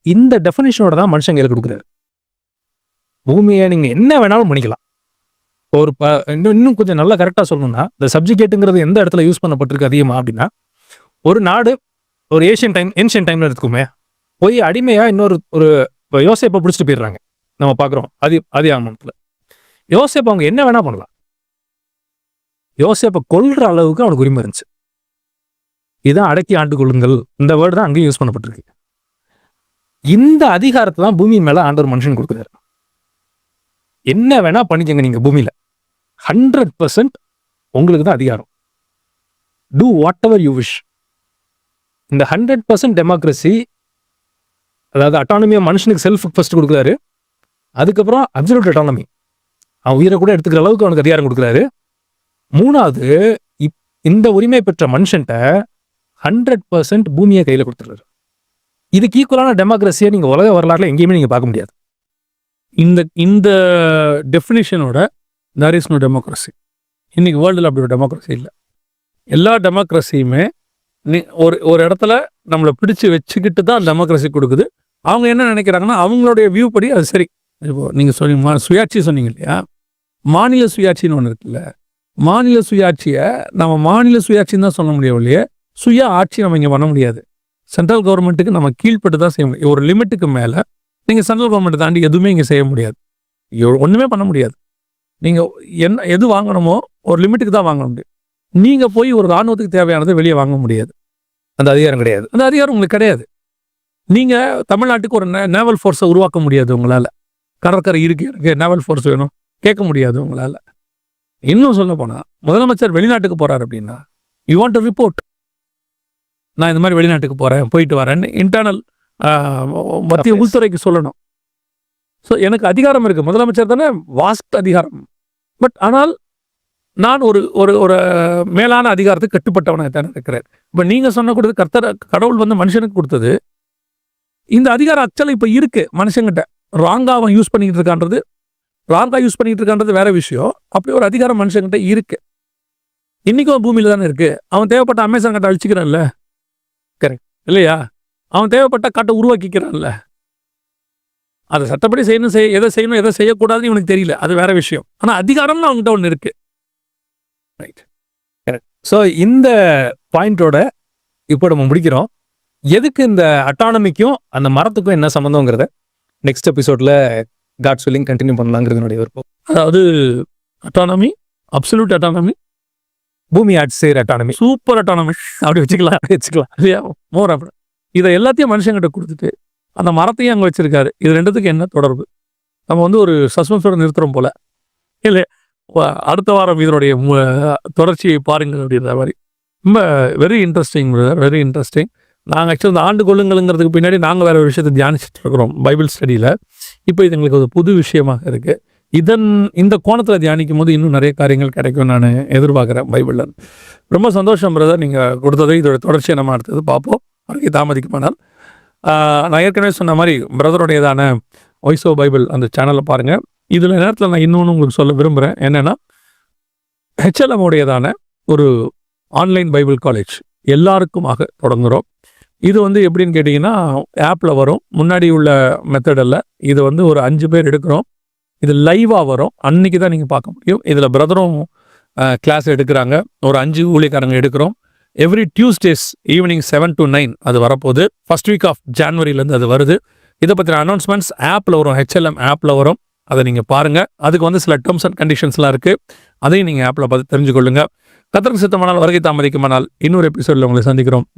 இந்த டெஃபினிஷனோட தான் மனுஷன் கையில் கொடுக்குறாரு. பூமியை நீங்க என்ன வேணாலும் பண்ணிக்கலாம். ஒரு இன்னும் கொஞ்சம் நல்லா கரெக்டா சொல்லணும்னா, இந்த சப்ஜிகேட்டுங்கிறது எந்த இடத்துல யூஸ் பண்ணப்பட்டிருக்கு அதிகமா அப்படின்னா, ஒரு நாடு ஒரு ஏன்ஷியன் டைம்ல இருக்குமே, போய் அடிமையா ஒரு யோசேப்பை பிடிச்சிட்டு போயிடுறாங்க. நம்ம பாக்குறோம் ஆதியாகமத்துல. யோசேப்பை அவங்க என்ன வேணா பண்ணலாம். யோசேப்பை கொல்ற அளவுக்கு அவனுக்கு உரிமை இருந்துச்சு. இதான் அடக்கி ஆண்டு கொள்ளுங்கள், இந்த வேர்டு தான் அங்கேயும் யூஸ் பண்ணப்பட்டிருக்கு. இந்த அதிகாரத்தை தான் பூமி மேல ஆண்டவர் மனுஷன் கொடுக்குறாரு. என்ன வேணா பண்ணிக்கங்க நீங்க பூமியில, 100% உங்களுக்கு தான் அதிகாரம். To whatever you wish. இந்த 100% டெமோக்ரஸி, அதாவது அட்டானமியா மனுஷனுக்கு செல்ஃப் ஃபர்ஸ்ட் கொடுக்குறாரு. அதுக்கப்புறம் அப்சல்யூட் அட்டானமி, அவன் உயிரை கூட எடுத்துக்கிற அளவுக்கு அவனுக்கு அதிகாரம் கொடுக்குறாரு. 3வது, இந்த உரிமை பெற்ற மனுஷன்ட்ட 100% பூமியை கையில கொடுத்துறாரு. இதுக்கு ஈக்குவலான டெமோக்ரஸியை நீங்க உலக வரலாறுல எங்கேயுமே நீங்க பார்க்க முடியாது. இந்த டெஃபினிஷனோட தேர் இஸ் நோ டெமோக்ரஸி. இன்னைக்கு வேர்ல்டில் அப்படி ஒரு டெமோக்ரஸி இல்லை. எல்லா டெமோக்ரஸியுமே ஒரு இடத்துல நம்மளை பிடிச்சு வச்சுக்கிட்டு தான் டெமோக்ரஸி கொடுக்குது. அவங்க என்ன நினைக்கிறாங்கன்னா, அவங்களுடைய வியூ படி அது சரி. இப்போ நீங்கள் சொன்னீங்க சுயாட்சி சொன்னீங்க இல்லையா, மாநில சுயாட்சின்னு ஒன்று இருக்குல்ல. மாநில சுயாட்சியை நம்ம மாநில சுயாட்சின்னு தான் சொல்ல முடியும் இல்லையே, சுய ஆட்சி நம்ம இங்கே பண்ண முடியாது. சென்ட்ரல் கவர்மெண்ட்டுக்கு நம்ம கீழ்பட்டு தான் செய்ய முடியும். ஒரு லிமிட்டுக்கு மேலே நீங்கள் சென்ட்ரல் கவர்மெண்ட்டை தாண்டி எதுவுமே இங்கே செய்ய முடியாது, ஒன்றுமே பண்ண முடியாது. நீங்கள் எது வாங்கணுமோ ஒரு லிமிட்டுக்கு தான் வாங்க முடியும். நீங்கள் போய் ஒரு இராணுவத்துக்கு தேவையானதை வெளியே வாங்க முடியாது. அந்த அதிகாரம் கிடையாது. அந்த அதிகாரம் உங்களுக்கு கிடையாது. நீங்கள் தமிழ்நாட்டுக்கு ஒரு நேவல் ஃபோர்ஸை உருவாக்க முடியாது உங்களால். கடற்கரை இருக்கு நேவல் ஃபோர்ஸ் வேணும் கேட்க முடியாது உங்களால். இன்னும் சொல்ல போனால், முதலமைச்சர் வெளிநாட்டுக்கு போகிறார் அப்படின்னா, யூ வாண்ட் டு ரிப்போர்ட், நான் இந்த மாதிரி வெளிநாட்டுக்கு போகிறேன், போயிட்டு வரேன்னு இன்டர்னல் மத்திய உள்துறைக்கு சொல்லணும். ஸோ எனக்கு அதிகாரம் இருக்குது, முதலமைச்சர் தானே வாஸ்ட் அதிகாரம். பட் ஆனால் நான் ஒரு மேலான அதிகாரத்துக்கு கட்டுப்பட்டவனாக தானே இருக்கிறேன். இப்போ நீங்கள் சொன்ன கொடுத்து கடவுள் வந்து மனுஷனுக்கு கொடுத்தது, இந்த அதிகாரம் ஆக்சுவலாக இப்போ இருக்கு மனுஷங்கிட்ட. ராங்கா அவன் யூஸ் பண்ணிக்கிட்டு இருக்கான்றது வேற விஷயம். அப்படி ஒரு அதிகாரம் மனுஷங்கிட்ட இருக்கு. இன்னைக்கும் பூமியில தானே இருக்கு. அவன் தேவைப்பட்ட அமேசான் காட்டை அழிச்சுக்கிறான்ல. கரெக்ட் இல்லையா? அவன் தேவைப்பட்ட காட்டை உருவாக்கிக்கிறான்ல. அதை சட்டப்படி எதை செய்யணும் எதை செய்யக்கூடாதுன்னு இவனுக்கு தெரியல. அது வேற விஷயம். ஆனா அதிகாரம்னு அவங்ககிட்ட ஒன்று இருக்கு. ரைட். ஸோ இந்த பாயிண்டோட இப்போ நம்ம முடிக்கிறோம். எதுக்கு இந்த அட்டானமிக்கும் அந்த மரத்துக்கும் என்ன சம்மந்தங்கிறத நெக்ஸ்ட் எபிசோட்ல காட்ஸ் வில்லிங் கண்டினியூ பண்ணலாங்கிறது என்னுடைய விருப்பம். அதாவது அட்டானமி, அப்சல்யூட் அட்டானமி, பூமி ஆட்சி செய்கிற அட்டானமி, சூப்பர் அட்டானமி அப்படி வச்சுக்கலாம் இல்லையா? மோர் அப்படி இதை எல்லாத்தையும் மனுஷங்கிட்ட கொடுத்துட்டு அந்த மரத்தையும் அங்கே வச்சிருக்காரு. இது ரெண்டுத்துக்கு என்ன தொடர்பு? நம்ம வந்து ஒரு சஸ்பென்ஸோட நிறுத்துறோம் போல இல்லை. அடுத்த வாரம் இதனுடைய தொடர்ச்சியை பாருங்கள் அப்படின்ற மாதிரி. ரொம்ப very interesting brother, very interesting. நாங்கள் ஆக்சுவலி இந்த ஆண்டு கொள்ளுங்களுங்கிறதுக்கு பின்னாடி நாங்கள் வேற ஒரு விஷயத்தை தியானிச்சுட்டு இருக்கிறோம் பைபிள் ஸ்டடியில். இப்போ இது எங்களுக்கு ஒரு புது விஷயமாக இருக்குது. இந்த கோணத்தில் தியானிக்கும் போது இன்னும் நிறைய காரியங்கள் கிடைக்கும் நான் எதிர்பார்க்குறேன் பைபிளில். ரொம்ப சந்தோஷம் பிரதர், நீங்கள் கொடுத்தது. இதோட தொடர்ச்சியை நம்ம அடுத்தது பார்ப்போம். அதுக்கு தாமதிக்குமானால் நான் ஏற்கனவே சொன்ன மாதிரி பிரதருடையதான வாய்ஸ் ஆஃப் பைபிள் அந்த சேனலை பாருங்கள். இதில் நேரத்தில் நான் இன்னொன்று உங்களுக்கு சொல்ல விரும்புகிறேன். என்னென்னா HLM உடையதான ஒரு ஆன்லைன் பைபிள் காலேஜ் எல்லாருக்குமாக தொடங்குகிறோம். இது வந்து எப்படின்னு கேட்டிங்கன்னா ஆப்பில் வரும். முன்னாடி உள்ள மெத்தடில் இது வந்து ஒரு 5 பேர் எடுக்கிறோம். இது லைவாக வரும். அன்றைக்கி தான் நீங்கள் பார்க்க முடியும். இதில் பிரதரும் கிளாஸ் எடுக்கிறாங்க. ஒரு 5 ஊழியக்காரங்க எடுக்கிறோம். எவ்ரி டியூஸ்டேஸ் ஈவினிங் 7 to 9 அது வரப்போகுது. ஃபர்ஸ்ட் வீக் ஆஃப் ஜான்வரியிலேருந்து அது வருது. இதை பற்றின அனௌன்ஸ்மெண்ட்ஸ் ஆப்பில் வரும், HLM ஆப்பில் வரும். அதை நீங்கள் பாருங்கள். அதுக்கு வந்து சில டேர்ம்ஸ் அண்ட் கண்டிஷன்ஸ்லாம் இருக்குது. அதையும் நீங்கள் ஆப்பில் பார்த்து தெரிஞ்சுக்கொள்ளுங்கள். கர்த்தருக்கு சித்தமானால் வருகை தாமதிக்குமானால் இன்னொரு எபிசோடில் உங்களை சந்திக்கிறோம்.